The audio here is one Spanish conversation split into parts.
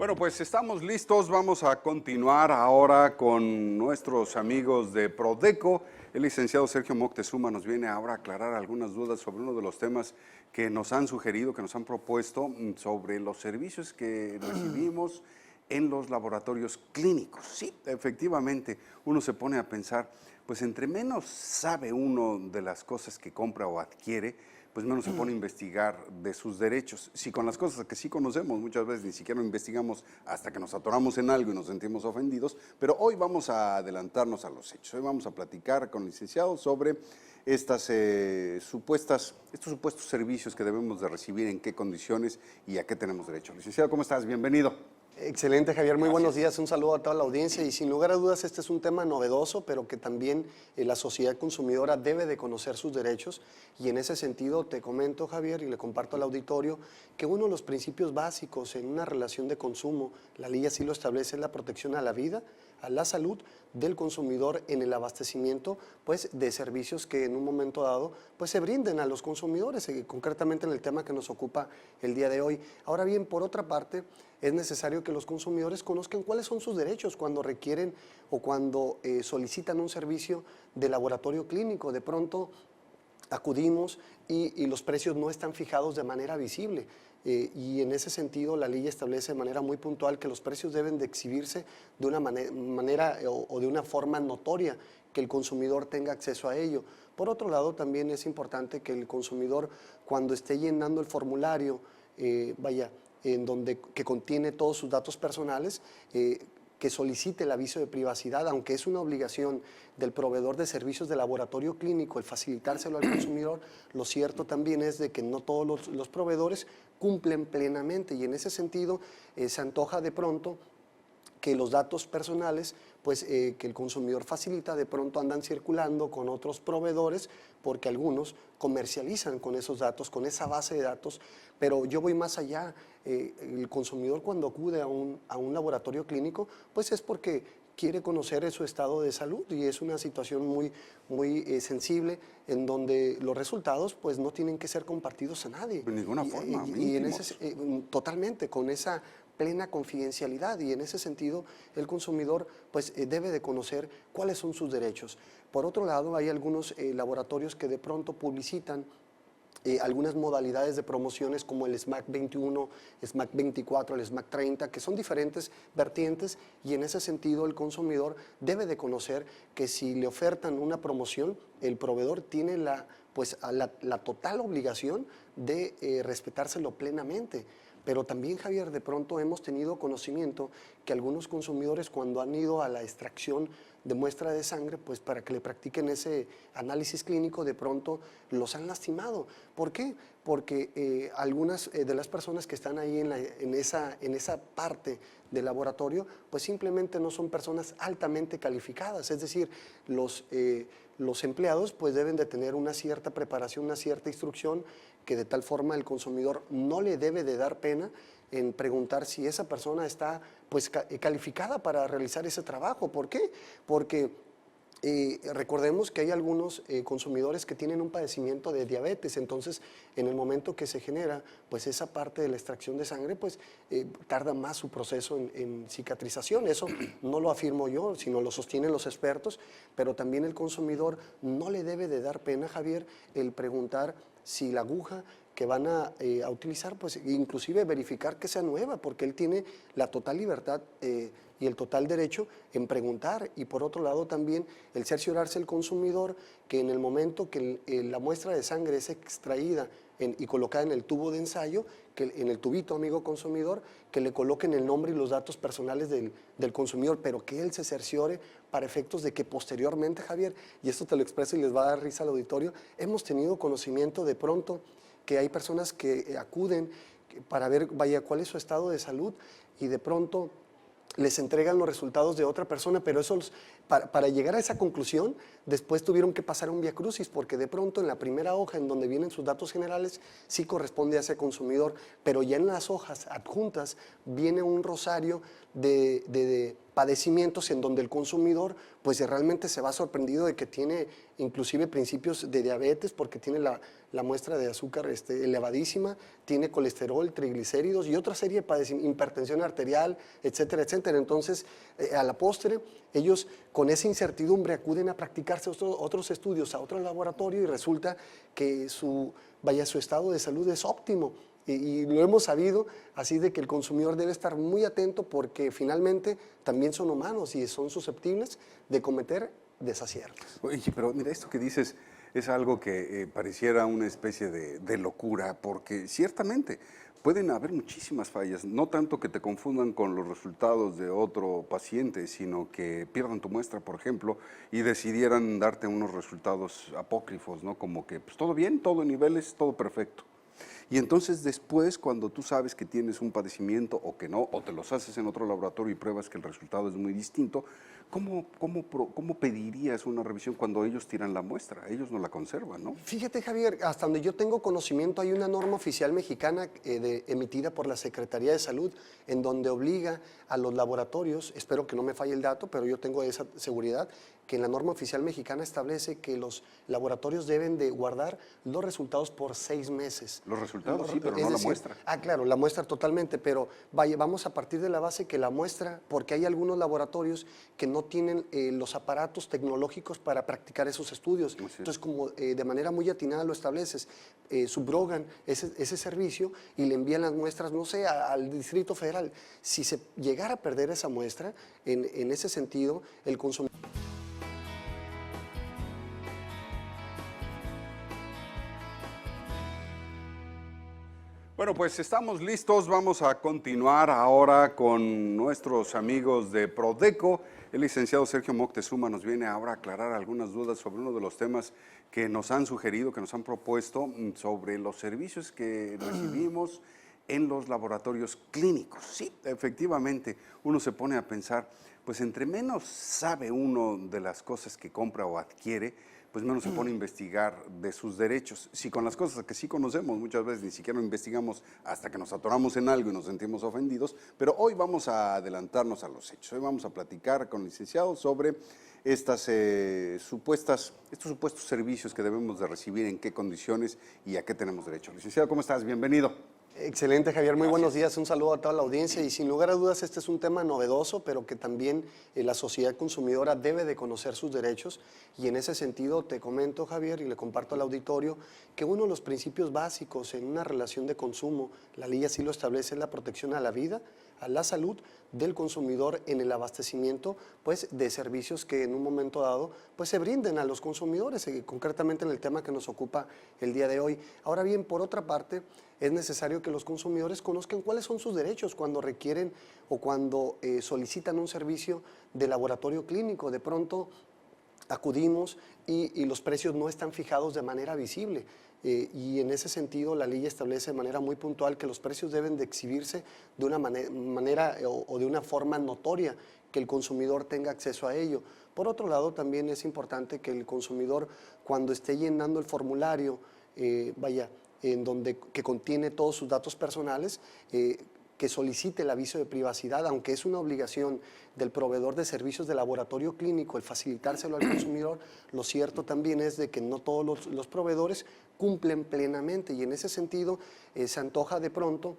Bueno, pues estamos listos. Vamos a continuar ahora con nuestros amigos de Prodeco. El licenciado Sergio Moctezuma nos viene ahora a aclarar algunas dudas sobre uno de los temas que nos han sugerido, que nos han propuesto sobre los servicios que recibimos en los laboratorios clínicos. Sí, efectivamente, uno se pone a pensar, pues entre menos sabe uno de las cosas que compra o adquiere, pues menos se pone a investigar de sus derechos. Si con las cosas que sí conocemos muchas veces ni siquiera investigamos hasta que nos atoramos en algo y nos sentimos ofendidos, pero hoy vamos a adelantarnos a los hechos. Hoy vamos a platicar con el licenciado sobre estos supuestos servicios que debemos de recibir, en qué condiciones y a qué tenemos derecho. Licenciado, ¿cómo estás? Bienvenido. Excelente, Javier. Muy Gracias. buenos días. Un saludo a toda la audiencia y sin lugar a dudas este es un tema novedoso, pero que también la sociedad consumidora debe de conocer sus derechos y en ese sentido te comento, Javier, y le comparto al auditorio que uno de los principios básicos en una relación de consumo, la ley así lo establece, es la protección a la vida, a la salud del consumidor en el abastecimiento pues, de servicios que en un momento dado pues, se brinden a los consumidores, concretamente en el tema que nos ocupa el día de hoy. Ahora bien, por otra parte, es necesario que los consumidores conozcan cuáles son sus derechos cuando requieren o cuando solicitan un servicio de laboratorio clínico. De pronto acudimos y los precios no están fijados de manera visible. Y en ese sentido la ley establece de manera muy puntual que los precios deben de exhibirse de una manera o de una forma notoria, que el consumidor tenga acceso a ello. Por otro lado, también es importante que el consumidor, cuando esté llenando el formulario, que contiene todos sus datos personales, que solicite el aviso de privacidad, aunque es una obligación del proveedor de servicios de laboratorio clínico el facilitárselo al consumidor, lo cierto también es de que no todos los proveedores cumplen plenamente y en ese sentido se antoja de pronto que los datos personales, pues que el consumidor facilita, de pronto andan circulando con otros proveedores porque algunos comercializan con esos datos, con esa base de datos, pero yo voy más allá. El consumidor cuando acude a un laboratorio clínico, pues es porque quiere conocer su estado de salud y es una situación muy sensible en donde los resultados pues no tienen que ser compartidos a nadie. De ninguna forma, y en ese, totalmente, con esa plena confidencialidad y en ese sentido el consumidor pues debe de conocer cuáles son sus derechos. Por otro lado, hay algunos laboratorios que de pronto publicitan algunas modalidades de promociones como el SMAC 21, SMAC 24, el SMAC 30, que son diferentes vertientes y en ese sentido el consumidor debe de conocer que si le ofertan una promoción, el proveedor tiene la total obligación de respetárselo plenamente. Pero también, Javier, de pronto hemos tenido conocimiento que algunos consumidores cuando han ido a la extracción de muestra de sangre, pues para que le practiquen ese análisis clínico, de pronto los han lastimado. ¿Por qué? Porque algunas de las personas que están ahí en esa parte del laboratorio, pues simplemente no son personas altamente calificadas, es decir, los empleados pues deben de tener una cierta preparación, una cierta instrucción, que de tal forma el consumidor no le debe de dar pena en preguntar si esa persona está pues calificada para realizar ese trabajo. ¿Por qué? Porque recordemos que hay algunos consumidores que tienen un padecimiento de diabetes, entonces en el momento que se genera pues esa parte de la extracción de sangre, pues tarda más su proceso en cicatrización. Eso no lo afirmo yo, sino lo sostienen los expertos, pero también el consumidor no le debe de dar pena, Javier, el preguntar si la aguja que van a utilizar, pues inclusive verificar que sea nueva, porque él tiene la total libertad y el total derecho en preguntar. Y por otro lado también el cerciorarse el consumidor que en el momento que la muestra de sangre es extraída y colocada en el tubo de ensayo, que en el tubito, amigo consumidor, que le coloquen el nombre y los datos personales del consumidor, pero que él se cerciore para efectos de que posteriormente, Javier, y esto te lo expreso y les va a dar risa al auditorio, hemos tenido conocimiento de pronto que hay personas que acuden para ver, cuál es su estado de salud y de pronto les entregan los resultados de otra persona, pero eso para llegar a esa conclusión, después tuvieron que pasar un viacrucis, porque de pronto en la primera hoja en donde vienen sus datos generales sí corresponde a ese consumidor, pero ya en las hojas adjuntas viene un rosario de padecimientos en donde el consumidor pues realmente se va sorprendido de que tiene inclusive principios de diabetes porque tiene la muestra de azúcar elevadísima, tiene colesterol, triglicéridos y otra serie de padecimientos, hipertensión arterial, etcétera, etcétera. Entonces, a la postre, ellos con esa incertidumbre acuden a practicarse otros estudios a otro laboratorio y resulta que su estado de salud es óptimo. Y lo hemos sabido, así de que el consumidor debe estar muy atento porque finalmente también son humanos y son susceptibles de cometer desaciertos. Oye, pero mira, esto que dices es algo que pareciera una especie de locura, porque ciertamente pueden haber muchísimas fallas, no tanto que te confundan con los resultados de otro paciente, sino que pierdan tu muestra, por ejemplo, y decidieran darte unos resultados apócrifos, ¿no? Como que pues, todo bien, todo en niveles, todo perfecto. Y entonces después, cuando tú sabes que tienes un padecimiento o que no, o te los haces en otro laboratorio y pruebas que el resultado es muy distinto, ¿cómo pedirías una revisión cuando ellos tiran la muestra? Ellos no la conservan, ¿no? Fíjate, Javier, hasta donde yo tengo conocimiento hay una norma oficial mexicana emitida por la Secretaría de Salud en donde obliga a los laboratorios, espero que no me falle el dato, pero yo tengo esa seguridad, que en la norma oficial mexicana establece que los laboratorios deben de guardar los resultados por 6 meses. Los resultados sí, pero Es no la decir, muestra. Claro, la muestra totalmente, pero vaya, vamos a partir de la base que la muestra, porque hay algunos laboratorios que no tienen los aparatos tecnológicos para practicar esos estudios. Entonces, como de manera muy atinada lo estableces, subrogan ese servicio y le envían las muestras, no sé, al Distrito Federal. Si se llegara a perder esa muestra, en ese sentido, el consumidor... Bueno, pues estamos listos. Vamos a continuar ahora con nuestros amigos de Prodeco. El licenciado Sergio Moctezuma nos viene ahora a aclarar algunas dudas sobre uno de los temas que nos han sugerido, que nos han propuesto sobre los servicios que recibimos en los laboratorios clínicos. Sí, efectivamente, uno se pone a pensar, pues entre menos sabe uno de las cosas que compra o adquiere, pues menos se pone a investigar de sus derechos. Si con las cosas que sí conocemos muchas veces ni siquiera investigamos hasta que nos atoramos en algo y nos sentimos ofendidos, pero hoy vamos a adelantarnos a los hechos. Hoy vamos a platicar con el licenciado sobre estos supuestos servicios que debemos de recibir, en qué condiciones y a qué tenemos derecho. Licenciado, ¿cómo estás? Bienvenido. Excelente, Javier. Muy buenos días. Un saludo a toda la audiencia y sin lugar a dudas este es un tema novedoso, pero que también la sociedad consumidora debe de conocer sus derechos y en ese sentido te comento, Javier, y le comparto al auditorio que uno de los principios básicos en una relación de consumo, la ley así lo establece, es la protección a la vida, a la salud del consumidor en el abastecimiento pues, de servicios que en un momento dado pues, se brinden a los consumidores, concretamente en el tema que nos ocupa el día de hoy. Ahora bien, por otra parte, es necesario que los consumidores conozcan cuáles son sus derechos cuando requieren o cuando solicitan un servicio de laboratorio clínico. De pronto acudimos y los precios no están fijados de manera visible. Y en ese sentido la ley establece de manera muy puntual que los precios deben de exhibirse de una manera o de una forma notoria, que el consumidor tenga acceso a ello. Por otro lado, también es importante que el consumidor, cuando esté llenando el formulario, que contiene todos sus datos personales, que solicite el aviso de privacidad, aunque es una obligación del proveedor de servicios de laboratorio clínico el facilitárselo al consumidor, lo cierto también es de que no todos los proveedores cumplen plenamente y en ese sentido se antoja de pronto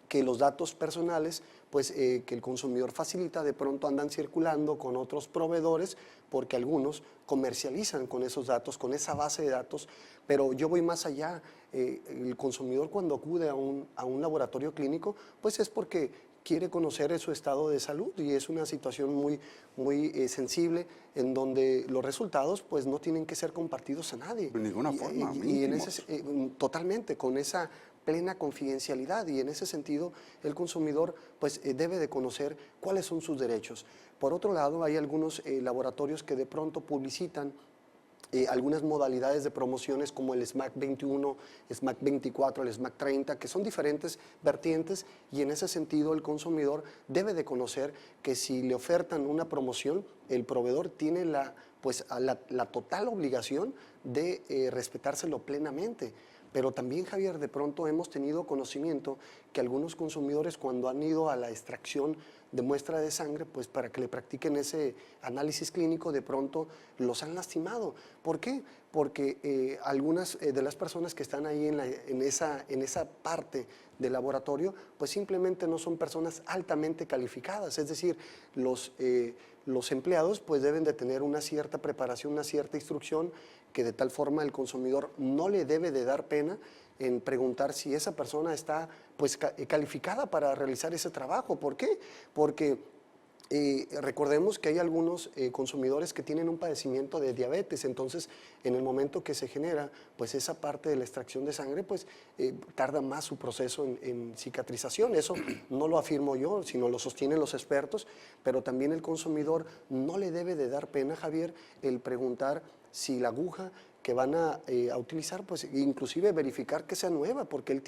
que los datos personales que el consumidor facilita de pronto andan circulando con otros proveedores porque algunos comercializan con esos datos, con esa base de datos, pero yo voy más allá. El consumidor cuando acude a un laboratorio clínico, pues es porque quiere conocer su estado de salud y es una situación muy sensible en donde los resultados pues no tienen que ser compartidos a nadie. De ninguna forma. Y en totalmente, con esa plena confidencialidad y en ese sentido el consumidor pues debe de conocer cuáles son sus derechos. Por otro lado, hay algunos laboratorios que de pronto publicitan algunas modalidades de promociones como el SMAC 21, SMAC 24, el SMAC 30, que son diferentes vertientes y en ese sentido el consumidor debe de conocer que si le ofertan una promoción, el proveedor tiene la total obligación de respetárselo plenamente. Pero también, Javier, de pronto hemos tenido conocimiento que algunos consumidores cuando han ido a la extracción de muestra de sangre, pues para que le practiquen ese análisis clínico, de pronto los han lastimado. ¿Por qué? Porque algunas de las personas que están ahí en esa parte del laboratorio, pues simplemente no son personas altamente calificadas, es decir, los empleados pues deben de tener una cierta preparación, una cierta instrucción, que de tal forma el consumidor no le debe de dar pena en preguntar si esa persona está pues calificada para realizar ese trabajo. ¿Por qué? Porque recordemos que hay algunos consumidores que tienen un padecimiento de diabetes, entonces en el momento que se genera pues esa parte de la extracción de sangre, pues tarda más su proceso en cicatrización. Eso no lo afirmo yo, sino lo sostienen los expertos, pero también el consumidor no le debe de dar pena, Javier, el preguntar si la aguja que van a utilizar, pues inclusive verificar que sea nueva, porque él